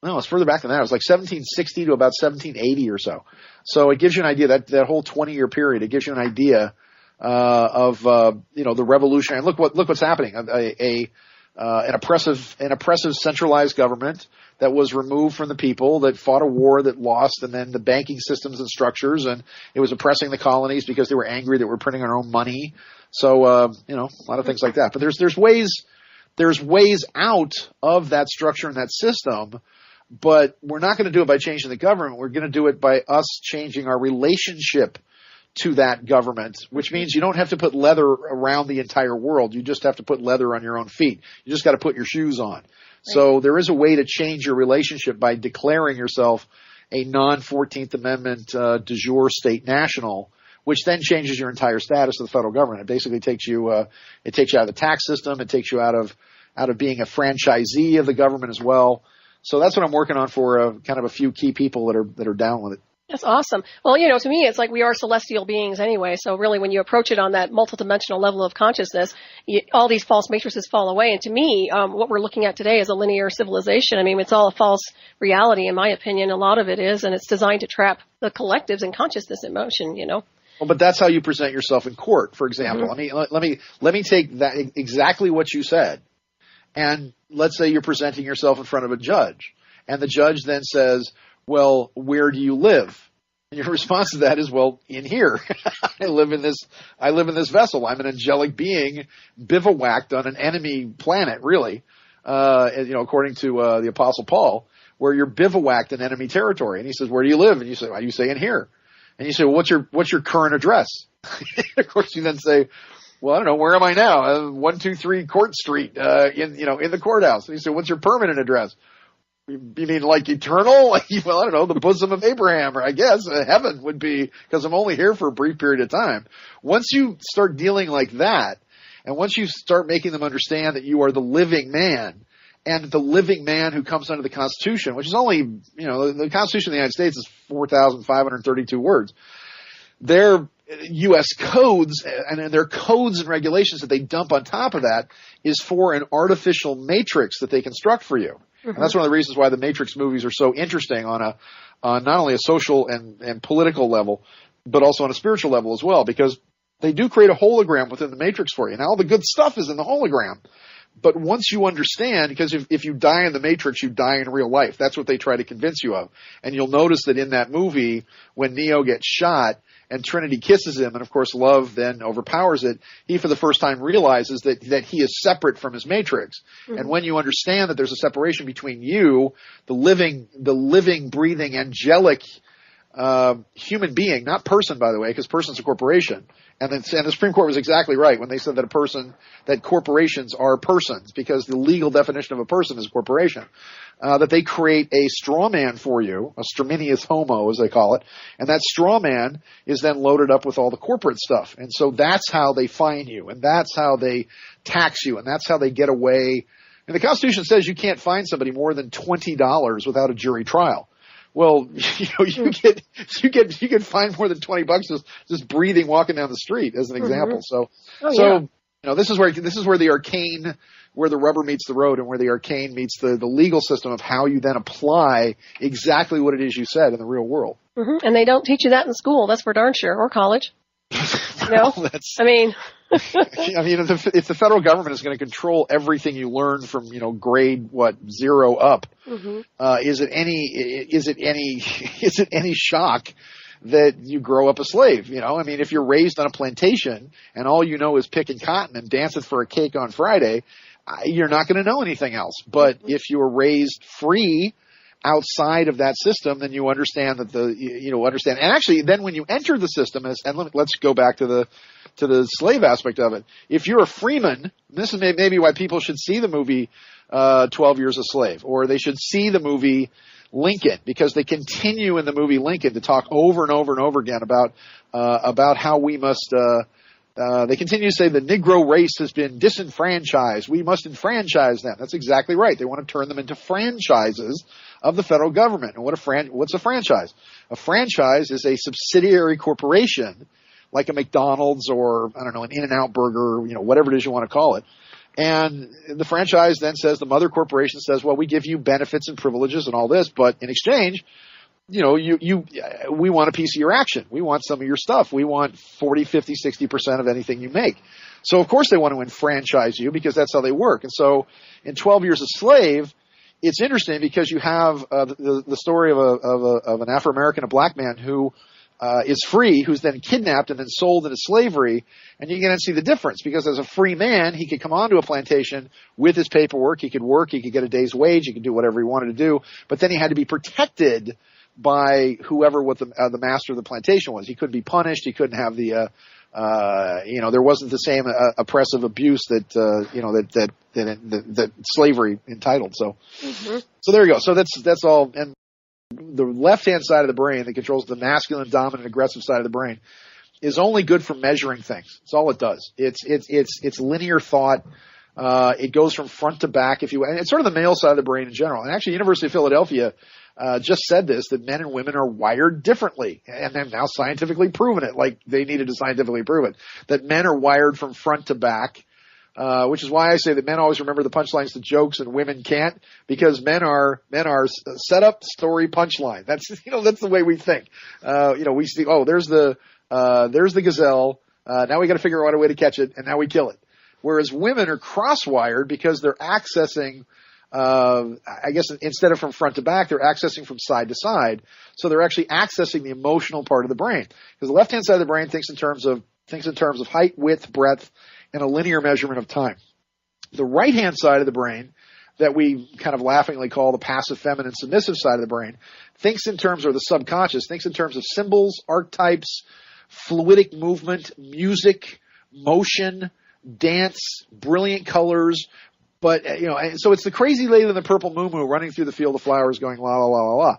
No, it's further back than that. It was like 1760 to about 1780 or so. So it gives you an idea that whole 20-year period. It gives you an idea of the revolution. And look what's happening. An oppressive centralized government that was removed from the people, that fought a war, that lost, and then the banking systems and structures, and it was oppressing the colonies because they were angry that we're printing our own money. So a lot of things like that. But there's ways out of that structure and that system. But we're not going to do it by changing the government. We're going to do it by us changing our relationship to that government, which means you don't have to put leather around the entire world. You just have to put leather on your own feet. You just got to put your shoes on. Right. So there is a way to change your relationship by declaring yourself a non-14th Amendment de jure state national, which then changes your entire status of the federal government. It basically takes you out of the tax system. It takes you out of being a franchisee of the government as well. So that's what I'm working on for kind of a few key people that are down with it. That's awesome. Well, to me, it's like we are celestial beings anyway. So really, when you approach it on that multidimensional level of consciousness, all these false matrices fall away. And to me, what we're looking at today is a linear civilization. I mean, it's all a false reality, in my opinion. A lot of it is, and it's designed to trap the collectives and consciousness in motion, Well, but that's how you present yourself in court, for example. Mm-hmm. Let me take that exactly what you said. And let's say you're presenting yourself in front of a judge, and the judge then says, well, where do you live? And your response to that is, well, in here. I live in this vessel. I'm an angelic being bivouacked on an enemy planet, really, according to the Apostle Paul, where you're bivouacked in enemy territory. And he says, where do you live? And you say, well, you say in here. And you say, well, what's your current address? Of course, you then say, well, I don't know, where am I now? 123 Court Street, in the courthouse. And you say, what's your permanent address? You mean like eternal? Well, I don't know, the bosom of Abraham, or I guess heaven would be, because I'm only here for a brief period of time. Once you start dealing like that, and once you start making them understand that you are the living man, and the living man who comes under the Constitution, which is only, the Constitution of the United States is 4,532 words. Their U.S. codes, and their codes and regulations that they dump on top of that, is for an artificial matrix that they construct for you. Mm-hmm. And that's one of the reasons why the Matrix movies are so interesting on not only a social and political level, but also on a spiritual level as well, because they do create a hologram within the Matrix for you. Now, all the good stuff is in the hologram. But once you understand, because if you die in the Matrix, you die in real life. That's what they try to convince you of. And you'll notice that in that movie, when Neo gets shot and Trinity kisses him, and of course love then overpowers it, he for the first time realizes that he is separate from his Matrix. Mm-hmm. And when you understand that there's a separation between you, the living, breathing, angelic human being, not person, by the way, because person's a corporation. And the Supreme Court was exactly right when they said that corporations are persons, because the legal definition of a person is a corporation. That they create a straw man for you, a straminius homo, as they call it, and that straw man is then loaded up with all the corporate stuff. And so that's how they fine you, and that's how they tax you, and that's how they get away. And the Constitution says you can't fine somebody more than $20 without a jury trial. Well, you get fined more than $20 just breathing, walking down the street, as an example. So, this is where the arcane, where the rubber meets the road, and where the arcane meets the legal system of how you then apply exactly what it is you said in the real world. Mm-hmm. And they don't teach you that in school. That's for darn sure, or college. Well, if the federal government is going to control everything you learn from, grade 0 up, mm-hmm. Is it any shock that you grow up a slave? If you're raised on a plantation and all you know is picking cotton and dancing for a cake on Friday, you're not going to know anything else. But mm-hmm. if you're raised free outside of that system, then you understand that understand. And actually, then when you enter the system, let's go back to the slave aspect of it. If you're a freeman, this is maybe why people should see the movie 12 Years a Slave, or they should see the movie Lincoln, because they continue in the movie Lincoln to talk over and over and over again about how we must. They continue to say the Negro race has been disenfranchised. We must enfranchise them. That's exactly right. They want to turn them into franchises of the federal government. And what's a franchise? A franchise is a subsidiary corporation, like a McDonald's or, I don't know, an In-N-Out Burger, whatever it is you want to call it. And the franchise then says, the mother corporation says, well, we give you benefits and privileges and all this, but in exchange, we want a piece of your action. We want some of your stuff. We want 40, 50, 60% of anything you make. So of course they want to enfranchise you because that's how they work. And so in 12 Years a Slave, it's interesting because you have the story of an Afro-American, a black man who is free, who's then kidnapped and then sold into slavery. And you can see the difference because as a free man, he could come onto a plantation with his paperwork. He could work. He could get a day's wage. He could do whatever he wanted to do. But then he had to be protected by whoever what the master of the plantation was. He couldn't be punished. He couldn't have the there wasn't the same oppressive abuse that slavery entitled. So so there you go. So that's all. And the left-hand side of the brain that controls the masculine, dominant, aggressive side of the brain is only good for measuring things. That's all it does. It's linear thought. It goes from front to back, if you will. And it's sort of the male side of the brain in general. And actually, University of Philadelphia just said this, that men and women are wired differently. And they've now scientifically proven it, like they needed to scientifically prove it, that men are wired from front to back. Which is why I say that men always remember the punchlines to jokes and women can't, because men are set up, story, punchline. That's the way we think. We see, there's the gazelle. Now we got to figure out a way to catch it, and now we kill it. Whereas women are cross-wired because they're accessing, I guess instead of from front to back, they're accessing from side to side. So they're actually accessing the emotional part of the brain. Because the left-hand side of the brain thinks in terms of height, width, breadth, and a linear measurement of time. The right-hand side of the brain, that we kind of laughingly call the passive, feminine, submissive side of the brain, thinks in terms of the subconscious, thinks in terms of symbols, archetypes, fluidic movement, music, motion, dance, brilliant colors. But, so it's the crazy lady in the purple moo-moo running through the field of flowers going la, la, la, la, la.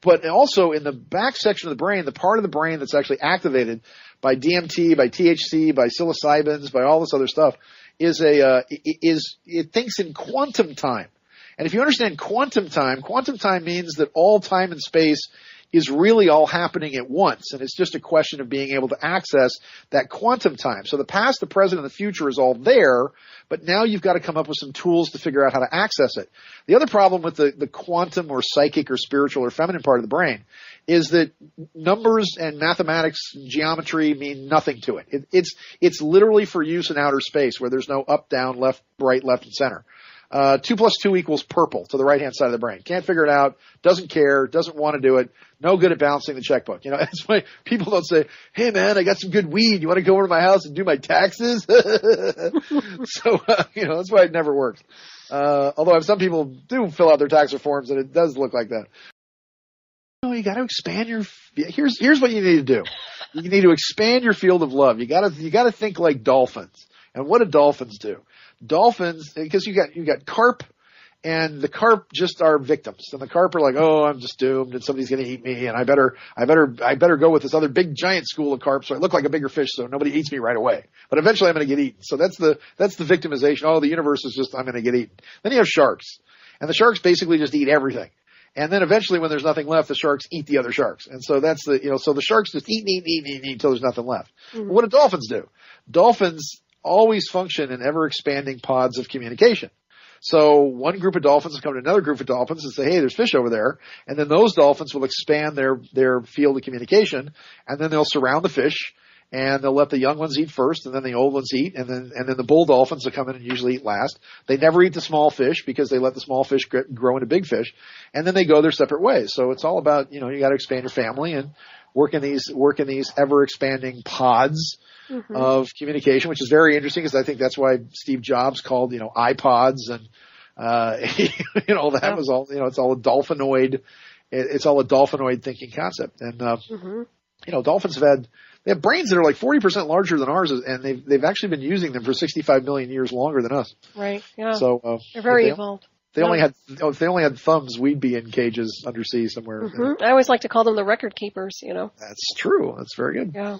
But also in the back section of the brain, the part of the brain that's actually activated by DMT, by THC, by psilocybins, by all this other stuff, it thinks in quantum time. And if you understand quantum time means that all time and space is really all happening at once. And it's just a question of being able to access that quantum time. So the past, the present, and the future is all there, but now you've got to come up with some tools to figure out how to access it. The other problem with the quantum or psychic or spiritual or feminine part of the brain is that numbers and mathematics and geometry mean nothing to it. It's literally for use in outer space where there's no up, down, left, right, left, and center. 2 + 2 = purple to the right-hand side of the brain. Can't figure it out, doesn't care, doesn't want to do it, no good at balancing the checkbook. That's why people don't say, hey man, I got some good weed, you want to go over to my house and do my taxes? So, that's why it never works. Although some people do fill out their tax forms and it does look like that. You got to expand here's what you need to do. You need to expand your field of love. You got to think like dolphins. And what do dolphins do? Dolphins, because you got carp, and the carp just are victims. And the carp are like, oh, I'm just doomed, and somebody's going to eat me, and I better go with this other big giant school of carp, so I look like a bigger fish, so nobody eats me right away. But eventually, I'm going to get eaten. So that's the victimization. Oh, the universe is just I'm going to get eaten. Then you have sharks, and the sharks basically just eat everything. And then eventually, when there's nothing left, the sharks eat the other sharks. And so that's so the sharks just eat until there's nothing left. Mm-hmm. What do dolphins do? Dolphins always function in ever-expanding pods of communication. So one group of dolphins will come to another group of dolphins and say, hey, there's fish over there. And then those dolphins will expand their field of communication, and then they'll surround the fish, and they'll let the young ones eat first, and then the old ones eat, and then the bull dolphins will come in and usually eat last. They never eat the small fish because they let the small fish grow into big fish, and then they go their separate ways. So it's all about, you got to expand your family and work in these ever-expanding pods of communication, which is very interesting because I think that's why Steve Jobs called, iPods and, that was all, it's all a dolphinoid, it's all a dolphinoid thinking concept. And, dolphins they have brains that are like 40% larger than ours, and they've actually been using them for 65 million years longer than us. Right. Yeah. So, they're very evolved. If they only had thumbs, we'd be in cages undersea somewhere. I always like to call them the record keepers, That's true. That's very good. Yeah.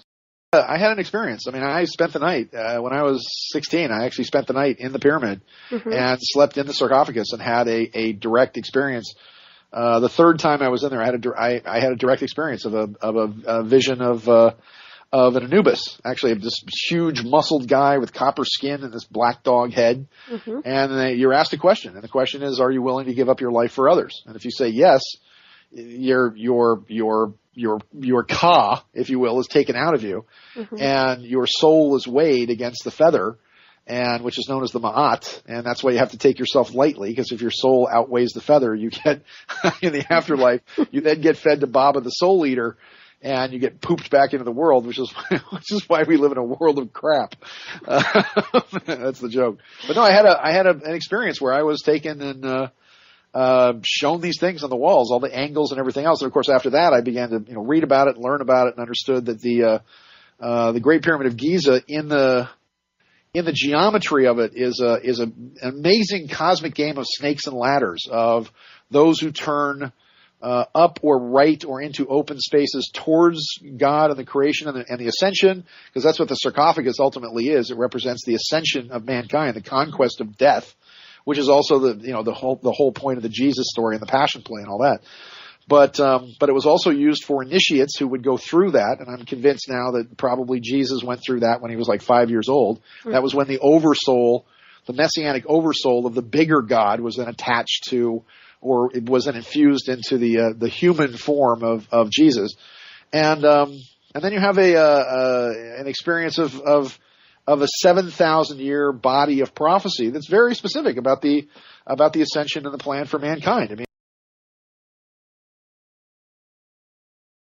I had an experience. I mean, I spent the night, when I was 16, I actually spent the night in the pyramid and slept in the sarcophagus and had a direct experience. The third time I was in there, I had a direct experience of a vision of of an Anubis, actually this huge muscled guy with copper skin and this black dog head. Mm-hmm. And you're asked a question, and the question is, are you willing to give up your life for others? And if you say yes, your ka, if you will, is taken out of you, Mm-hmm. and your soul is weighed against the feather, and which is known as the ma'at, and that's why you have to take yourself lightly, because if your soul outweighs the feather, you get in the afterlife, you then get fed to Baba the Soul Eater, and you get pooped back into the world, which is why we live in a world of crap. That's the joke. But no, I had an experience where I was taken and shown these things on the walls, all the angles and everything else. And of course, after that, I began to read about it, learn about it, and understood that the Great Pyramid of Giza in the geometry of it is an amazing cosmic game of snakes and ladders, of those who turn up or right or into open spaces towards God and the creation and the ascension, because that's what the sarcophagus ultimately is. It represents the ascension of mankind, the conquest of death, which is also the whole point of the Jesus story and the Passion Play and all that. But it was also used for initiates who would go through that, and I'm convinced now that probably Jesus went through that when he was like 5 years old. Mm-hmm. That was when the oversoul, the messianic oversoul of the bigger God, was then attached to, or it was then infused into the human form of Jesus, and then you have an experience of a 7,000 year body of prophecy that's very specific about the ascension and the plan for mankind. I mean,